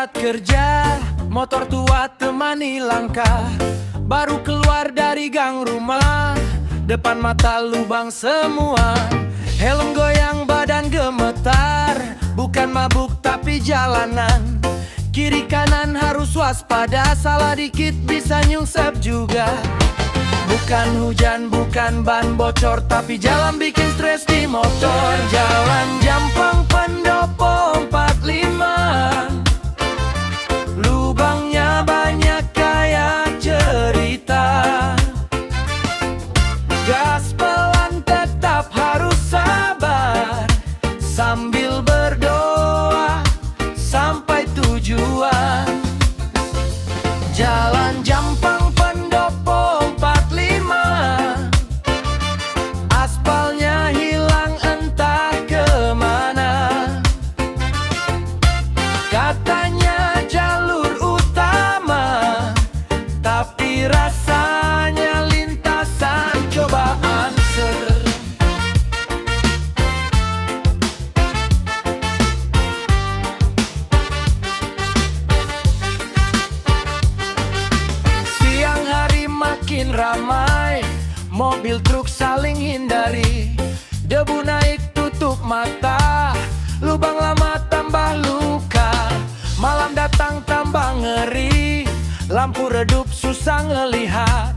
berangkat kerja, motor tua temani langkah. Baru keluar dari gang rumah, depan mata lubang semua. Helm goyang, badan gemetar, bukan mabuk tapi jalanan. Kiri kanan harus waspada, salah dikit bisa nyungsep juga. Bukan hujan, bukan ban bocor, tapi jalan bikin stres di motor. Jalan Jampang Pendopo 45, lubangnya banyak kayak cerita. Gas pelan tetap harus sabar, sambil berdoa sampai tujuan. Jalan Jampang Pendopo 45, aspalnya hilang entah kemana. Katanya jalur utama, tapi rasanya lintasan cobaan. Siang hari makin ramai, mobil truk saling hindari. Debu naik tutup mata, lubang lama tambah luka. Malam datang tambah ngeri, lampu redup susah ngelihat.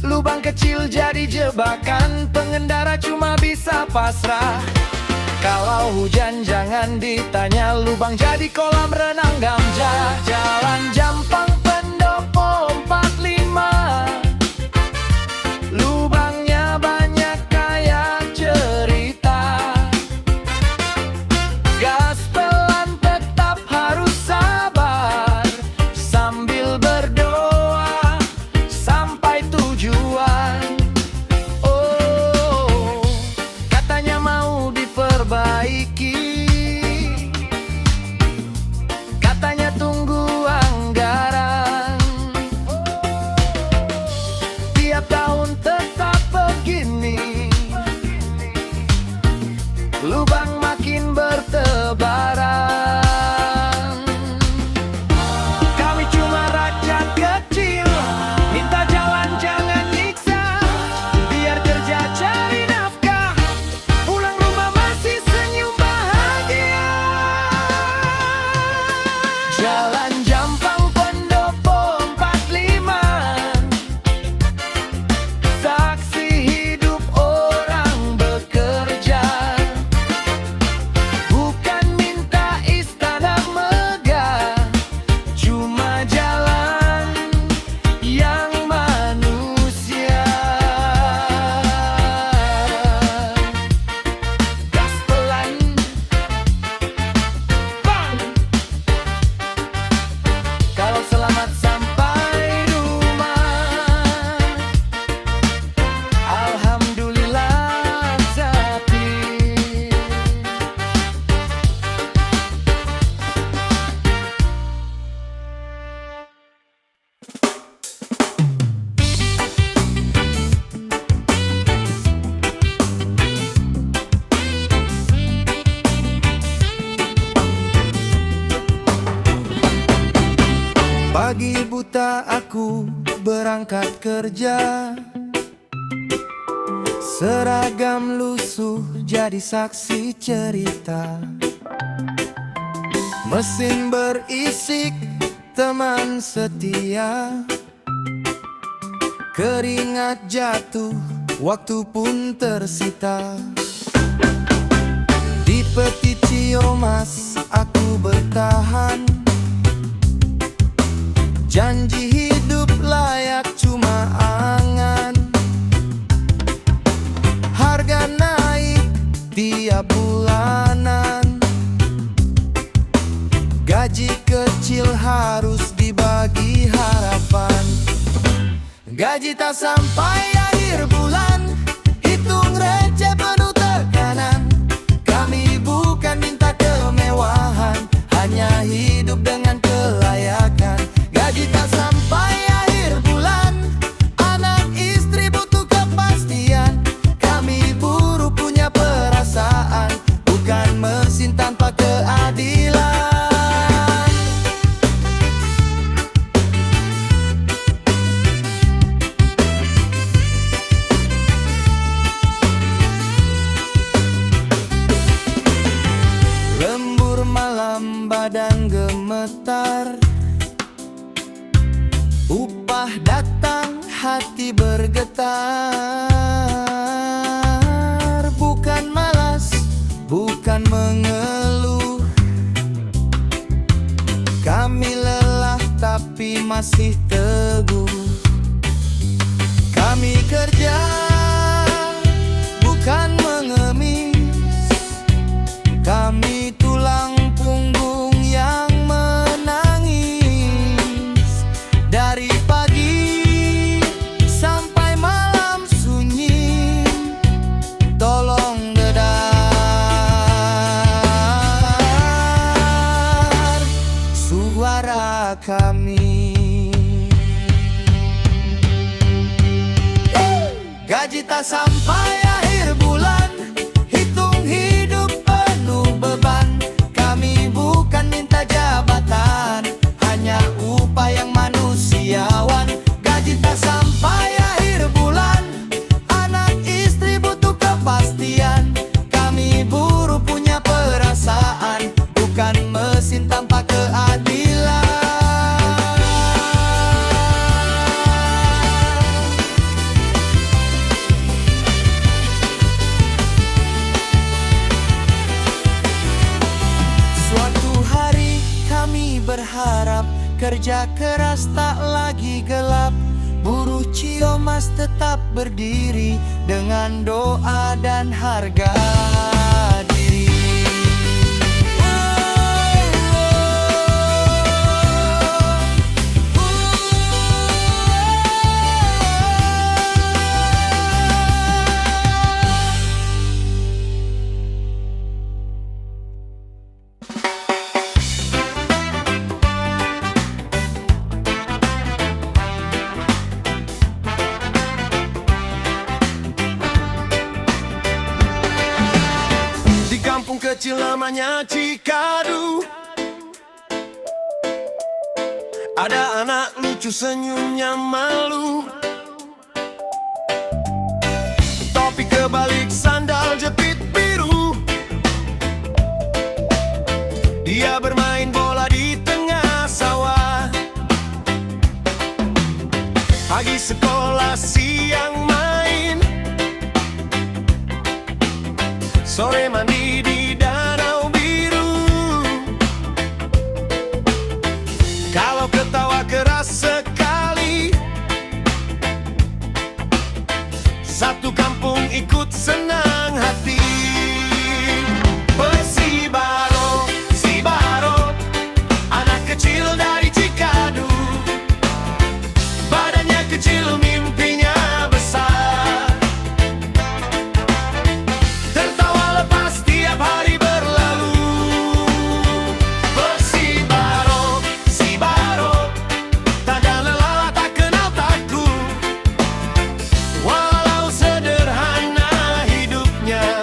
Lubang kecil jadi jebakan, pengendara cuma bisa pasrah. Kalau hujan jangan ditanya, lubang jadi kolam renang gajah. Jalan Jampang Pendopo 45, lubangnya banyak kayak cerita. Gas pelan tetap harus sabar, sambil berdoa sampai tujuan. Oh, katanya mau diperbaiki, katanya tunggu anggaran. Tiap tahun tetap begini, lubang makin bertebaran. Kami cuma rakyat kecil, minta jalan jangan nyiksa. Biar kerja cari nafkah, pulang rumah masih senyum bahagia. Jalan Jampang Pendopo 45, saksi hidup orang bekerja. Bukan minta istana megah, cuma jalan yang manusia. Gas pelan, bang. Kalau selamat sampai rumah, alhamdulillah Zapi. Pagi buta aku berangkat kerja, seragam lusuh jadi saksi cerita. Mesin berisik teman setia, keringat jatuh waktu pun tersita. Di peti Ciamis aku bertahan, janji hidup layak cuma angan. Harga naik tiap bulanan, gaji kecil harus dibagi harapan. Gaji tak sampai akhir bulan, hitung receh penuh tekanan. Kami bukan minta kemewahan, hanya hidup dengan kelayakan. Gaji tak sampai akhir bulan, anak istri butuh kepastian. Kami buruh punya perasaan, bukan mesin tanpa keadilan. hati bergetar. Bukan malas, bukan mengeluh, kami lelah tapi masih teguh. Kami kerja, bukan mengemis, kami tulang punggung yang menangis. Dari pagi sampai malam sunyi, tolong dengar suara kami. Gaji tak sampai akhir bulan, hitung hidup penuh beban. Kami bukan minta jabatan, hanya upah yang manusiawan. Gaji tak sampai akhir bulan, anak istri butuh kepastian. Kami buruh punya perasaan, bukan mesin tanpa keadilan. Berharap kerja keras tak lagi gelap, buruh Ciomas tetap berdiri dengan doa dan harga diri. Kampung kecil namanya Cikadu, ada anak lucu senyumnya malu, topi kebalik sandal jepit biru. Dia bermain bola di tengah sawah, pagi sekolah siang main, sore mandi di danau biru. Kalau ketawa keras sekali, satu kampung ikut senang hati. Persibaro, Sibaro, anak kecil dari Cikadu, badannya kecil mimpinya besar. Walau sederhana hidupnya,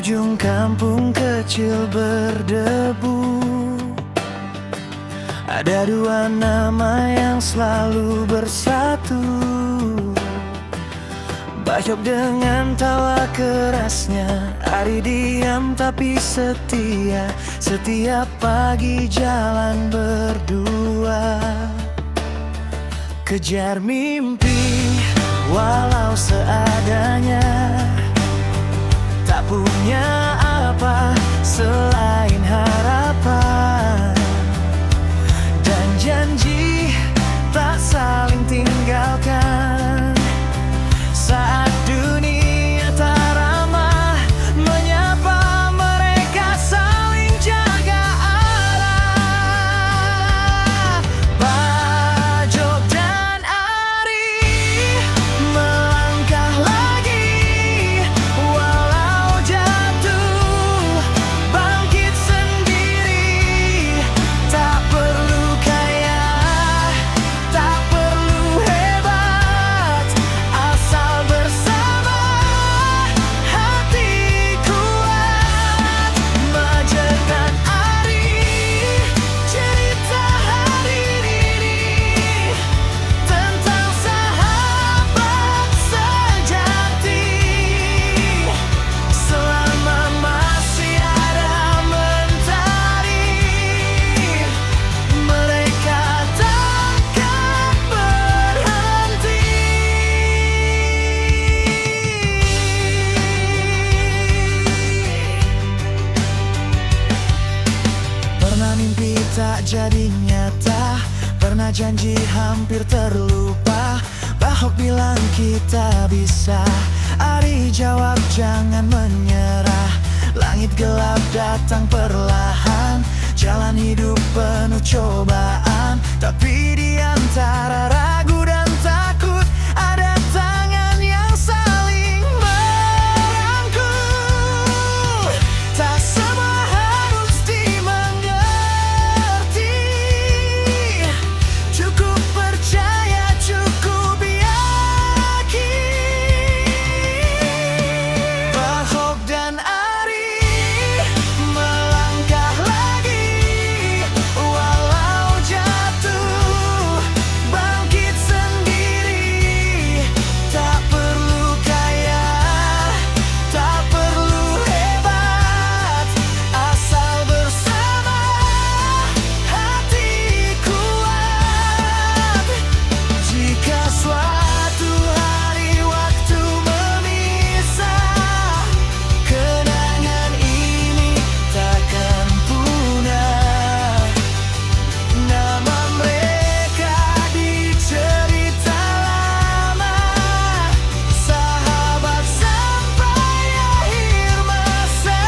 ujung kampung kecil berdebu, ada dua nama yang selalu bersatu. Bacok dengan tawa kerasnya, Ari diam tapi setia. Setiap pagi jalan berdua, kejar mimpi walau seadanya. Tak punya apa selain harapan dan janji tak saling tinggalkan. Saat dunia tak ramah menyapa, mereka saling jaga arah. Bajok dan Ari melangkah lagi, walau jatuh bangkit sendiri. Tak perlu kaya, tak perlu hebat, asal bersama hati kuat. Bajok dan Ari, cerita hari ini tentang sahabat sejati. Selama masih ada mentari, mereka takkan berhenti. Pernah mimpi tak jadi nyata, pernah janji hampir terlupa. Bahok bilang kita bisa, Ari jawab jangan menyerah. Langit gelap datang perlahan, jalan hidup penuh cobaan. Tapi di antara ragu dan takut ada tangan yang saling merangkul. Tak semua harus dimengerti, cukup percaya, cukup yakin. Bajok dan Ari melangkah lagi, walau jatuh bangkit sendiri. Tak perlu kaya, tak perlu hebat, asal bersama hati kuat. Jika suatu hari waktu memisah, kenangan ini takkan punah. Nama mereka di cerita lama, sahabat sampai akhir masa.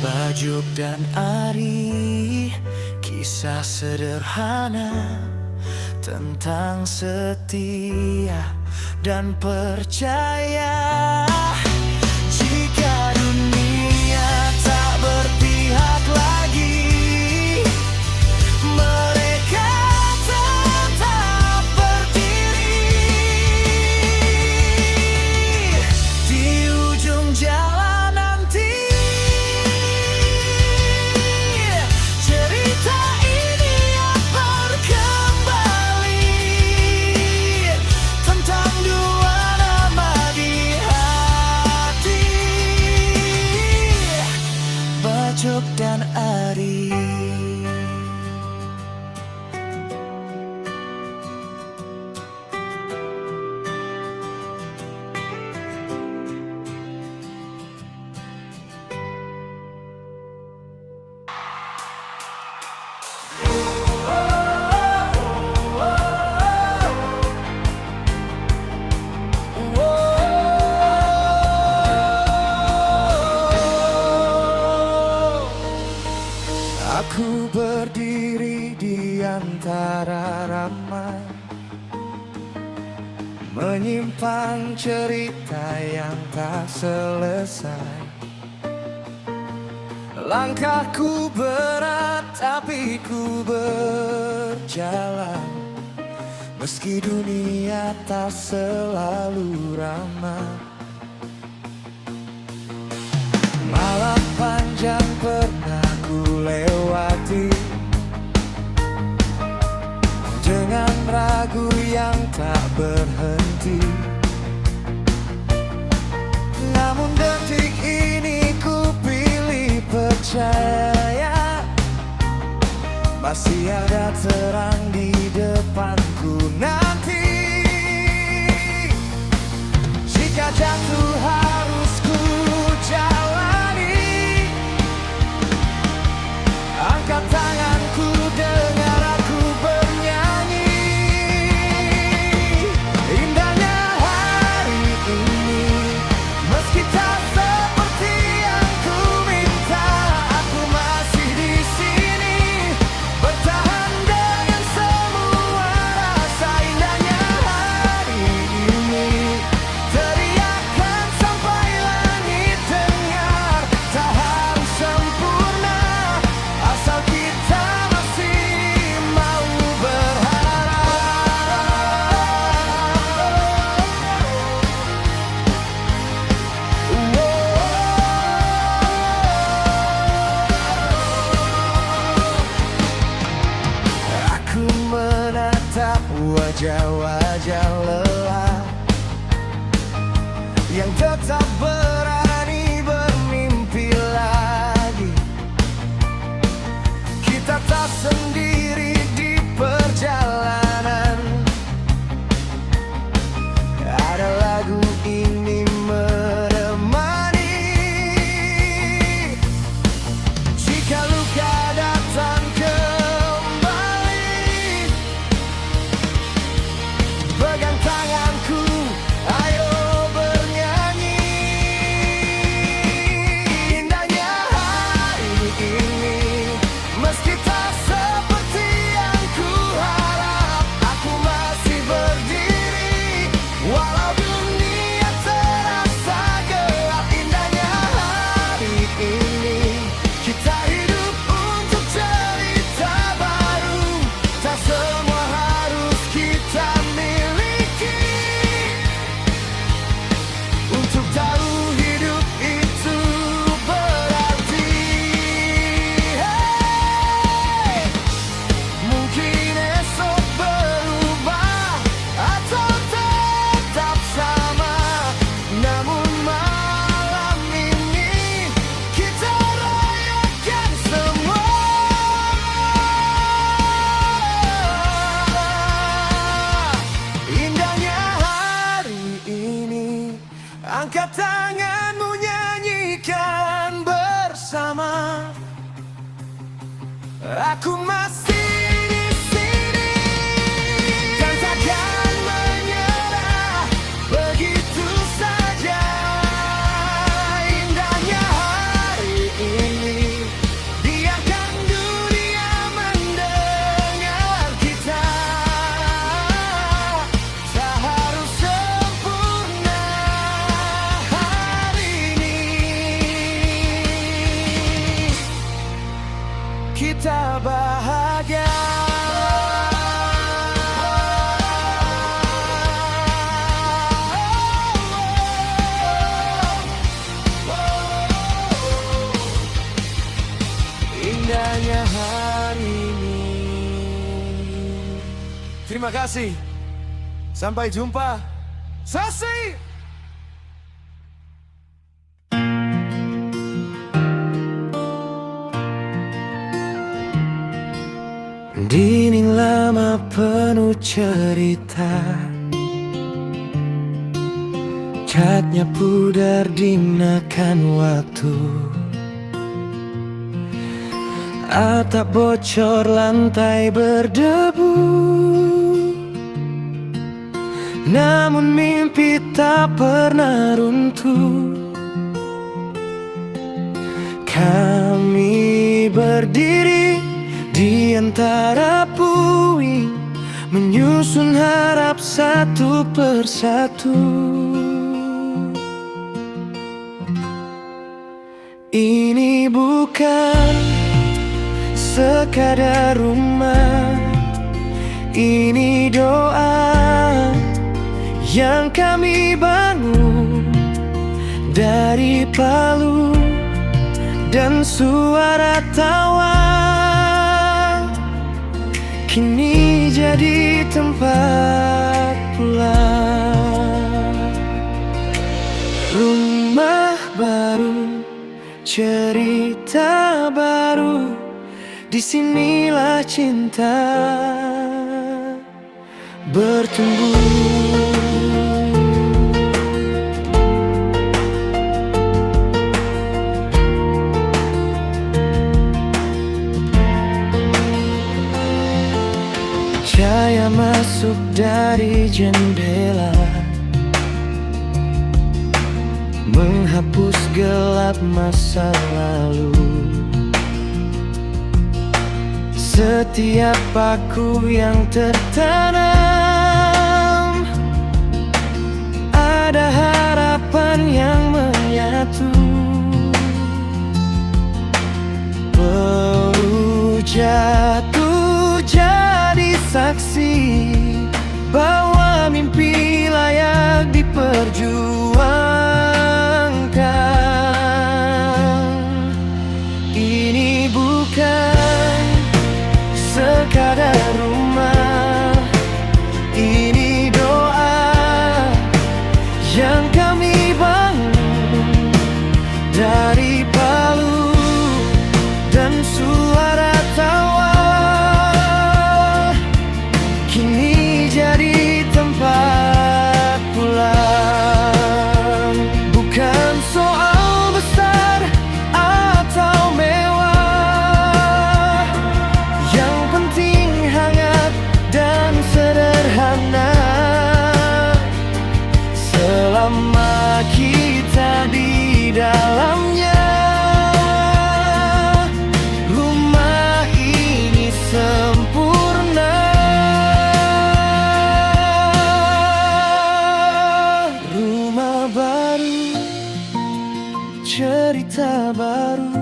Bajok dan Ari, kisah sederhana tentang setia dan percaya. Jika dunia tak berpihak lagi, mereka tetap berdiri. Di ujung jalan nanti, cerita ini akan kembali tentang dua nama di hati, Bajok dan Ari. Aku berdiri di antara ramai, menyimpan cerita yang tak selesai. Langkahku berat tapi ku berjalan, Meski dunia tak selalu ramah, malam panjang pernah ku lewati dengan ragu yang tak berhenti. Namun detik ini ku pilih percaya, masih ada terang di depanku nanti. Jika jatuh harus ku jalani, angkat tanganku, dengar aku bernyanyi. Indahnya hari ini, meski tak seperti yang ku minta, aku masih di sini, bertahan dengan semua rasa. Indahnya hari ini, teriakan sampai langit dengar. Tak harus sempurna, asal kita masih mau berharap. Aku menatap wajah-wajah lelah yang tetap berani bermimpi lagi. Kita tak sendiri di perjalanan, ada lagu ini menemani. Jika luka datang kembali, pegang tanganku, ayo bernyanyi. Indahnya hari ini, meski tak seperti yang ku harap, aku masih berdiri walau dunia terasa gelap. Indahnya hari ini, kita hidup untuk cerita baru. Tak semua harus kita miliki untuk tahu hidup itu berarti. Hey, mungkin esok berubah atau tetap sama, namun malam ini kita rayakan semua. Indahnya hari ini, angkat tanganmu, nyanyikan bersama. Aku masih di sini dan takkan menyerah begitu saja. Indahnya hari ini, biarkan dunia mendengar kita. Tak harus sempurna hari ini, kita bahagia. Indahnya hari ini. Terima kasih. Sampai jumpa. Sasi. Dinding lama penuh cerita, catnya pudar dimakan waktu. Atap bocor, lantai berdebu, namun mimpi tak pernah runtuh. Kami berdiri di antara puing, menyusun harap satu persatu. Ini bukan sekadar rumah, Ini doa yang kami bangun dari Palu dan suara tawa kini jadi tempat pulang. Rumah baru, cerita baru, disinilah cinta bertumbuh. Cahaya masuk dari jendela, menghapus gelap masa lalu. Setiap paku yang tertanam, ada harapan yang menyatu. Peluru jatuh jadi saksi bahwa mimpi layak diperjuangkan. Ini bukan sekadar rumah, ini doa yang kami bangun dari Palu dan suara tawa kini jadi tempat pulang. Bukan soal besar atau mewah, yang penting hangat dan sederhana. Selama kita di dalamnya, rumah ini sempurna. Rumah baru, cerita baru,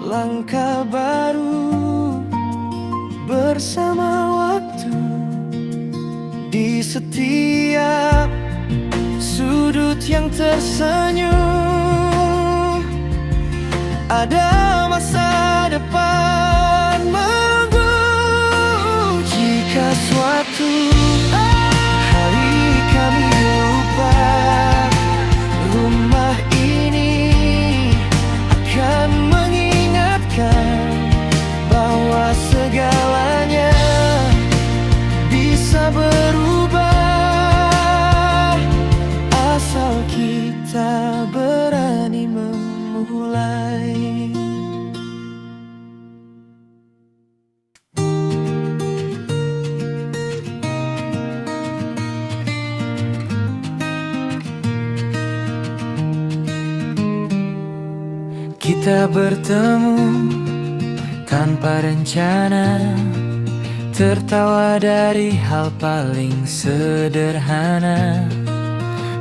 langkah baru bersama waktu. Di setiap sudut yang tersenyum, ada masa depan menunggu. Jika suatu hari kami lupa, rumah ini akan mengingatkan bahwa segalanya bisa berubah asal kita berani memulai. Kita bertemu tanpa rencana, tertawa dari hal paling sederhana.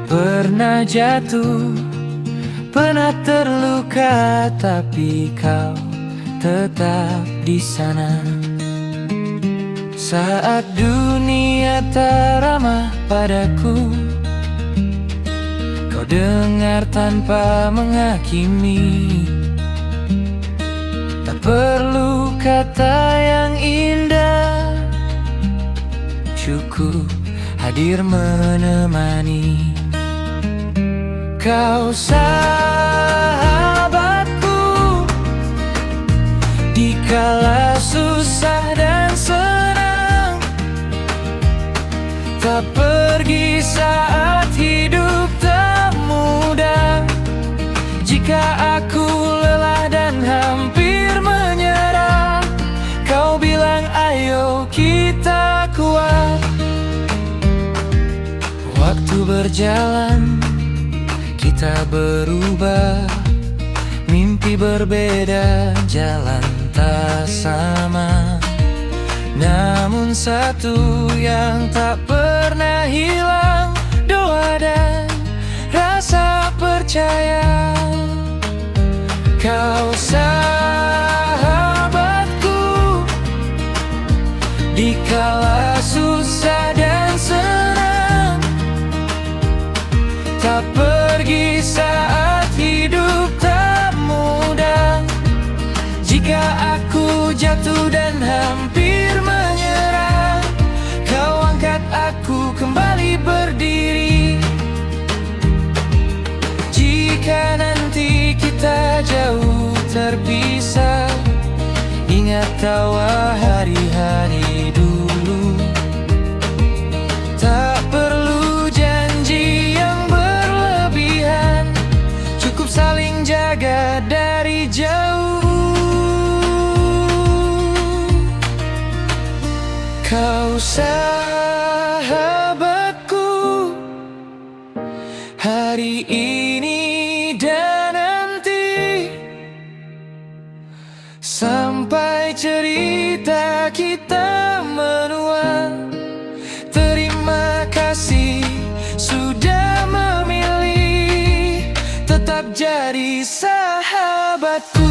Pernah jatuh, pernah terluka, tapi kau tetap di sana. Saat dunia tak ramah padaku, kau dengar tanpa menghakimi. Tak perlu kata yang indah, cukup hadir menemani. Kau sahabatku, dikala susah dan senang, tak pergi saat hidup tak mudah. Jika aku lelah dan hampir menyerah, kau bilang ayo kita kuat. Waktu berjalan, kita berubah, mimpi berbeda, jalan tak sama. Namun satu yang tak pernah hilang, doa dan rasa percaya. Kau sahabatku, dikala jatuh dan hampir menyerah, kau angkat aku kembali berdiri. Jika nanti kita jauh terpisah, ingat tawa hari-hari dulu. Tak perlu janji yang berlebihan, cukup saling jaga dari jauh. Kau sahabatku, hari ini dan nanti, sampai cerita kita menua. Terima kasih sudah memilih tetap jadi sahabatku.